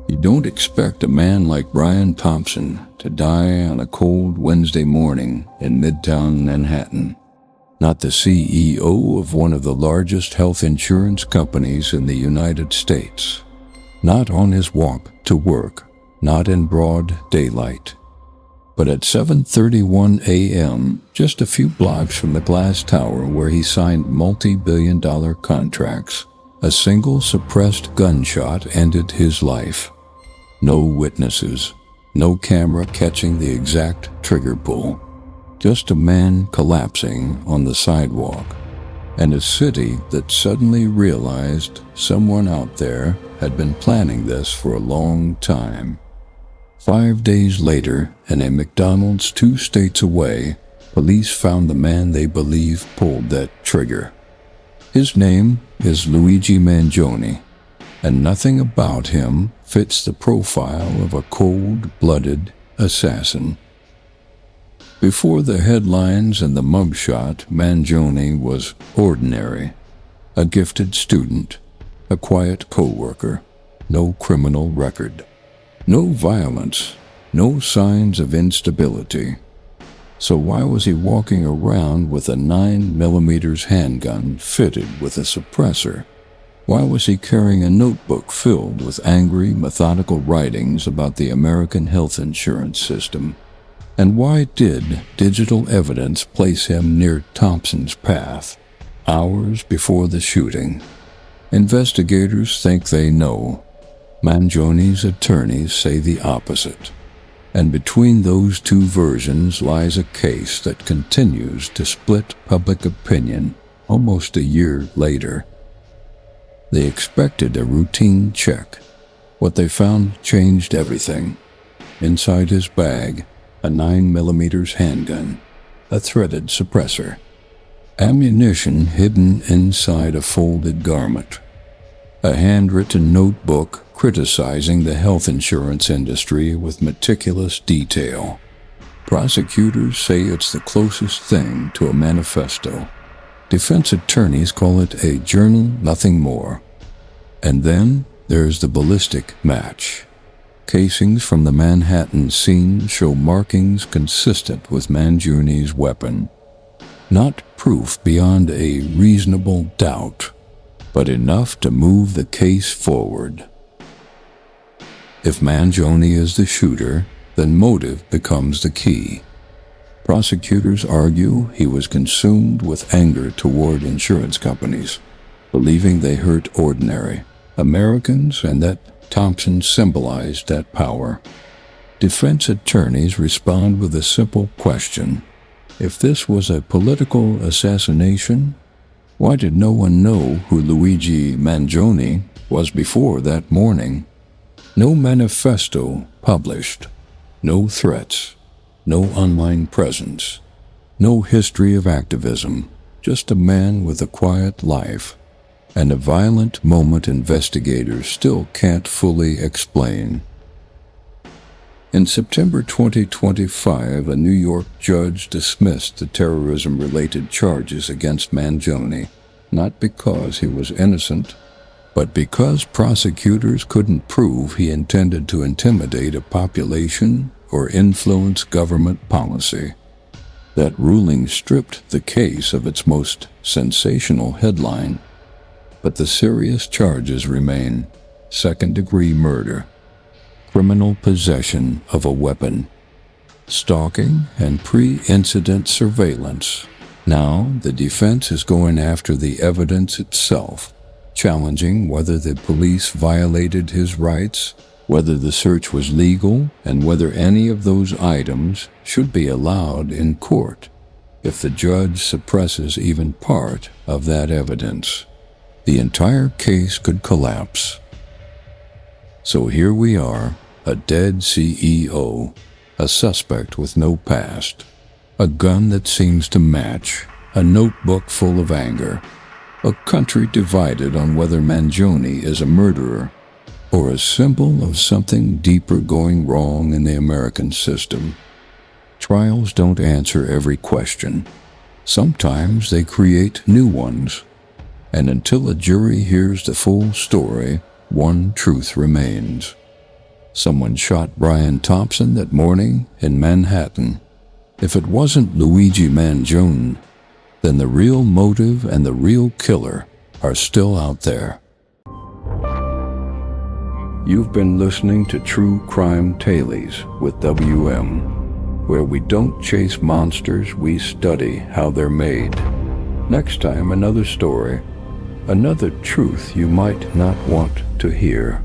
You don't expect a man like Brian Thompson to die on a cold Wednesday morning in Midtown Manhattan. Not the CEO of one of the largest health insurance companies in the United States. Not on his walk to work, not in broad daylight. But at 7:31 a.m., just a few blocks from the glass tower where he signed multi-billion-dollar contracts, a single suppressed gunshot ended his life. No witnesses, no camera catching the exact trigger pull. Just a man collapsing on the sidewalk, and a city that suddenly realized someone out there had been planning this for a long time. 5 days later, in a McDonald's 2 states away, police found the man they believe pulled that trigger. His name is Luigi Mangione, and nothing about him fits the profile of a cold-blooded assassin. Before the headlines and the mugshot, Mangione was ordinary, a gifted student, a quiet co-worker, no criminal record, no violence, no signs of instability. So why was he walking around with a 9mm handgun fitted with a suppressor? Why was he carrying a notebook filled with angry, methodical writings about the American health insurance system? And why did digital evidence place him near Thompson's path, hours before the shooting? Investigators think they know. Mangione's attorneys say the opposite. And between those two versions lies a case that continues to split public opinion almost a year later. They expected a routine check. What they found changed everything. Inside his bag, a 9mm handgun, a threaded suppressor, ammunition hidden inside a folded garment, a handwritten notebook criticizing the health insurance industry with meticulous detail. Prosecutors say it's the closest thing to a manifesto. Defense attorneys call it a journal, nothing more. And then there's the ballistic match. Casings from the Manhattan scene show markings consistent with Mangione's weapon. Not proof beyond a reasonable doubt, but enough to move the case forward. If Mangione is the shooter, then motive becomes the key. Prosecutors argue he was consumed with anger toward insurance companies, believing they hurt ordinary Americans and that Thompson symbolized that power. Defense attorneys respond with a simple question. If this was a political assassination, why did no one know who Luigi Mangione was before that morning? No manifesto published, no threats, no online presence, no history of activism, just a man with a quiet life and a violent moment investigators still can't fully explain. In September 2025, a New York judge dismissed the terrorism-related charges against Mangione, not because he was innocent, but because prosecutors couldn't prove he intended to intimidate a population or influence government policy. That ruling stripped the case of its most sensational headline, but the serious charges remain: second-degree murder, criminal possession of a weapon, stalking, and pre-incident surveillance. Now the defense is going after the evidence itself, challenging whether the police violated his rights, whether the search was legal, and whether any of those items should be allowed in court if the judge suppresses even part of that evidence. The entire case could collapse. So here we are, a dead CEO, a suspect with no past, a gun that seems to match, a notebook full of anger, a country divided on whether Mangione is a murderer or a symbol of something deeper going wrong in the American system. Trials don't answer every question. Sometimes they create new ones. And until a jury hears the full story, one truth remains. Someone shot Brian Thompson that morning in Manhattan. If it wasn't Luigi Mangione, then the real motive and the real killer are still out there. You've been listening to True Crime Tales with WM, where we don't chase monsters, we study how they're made. Next time, another story, another truth you might not want to hear.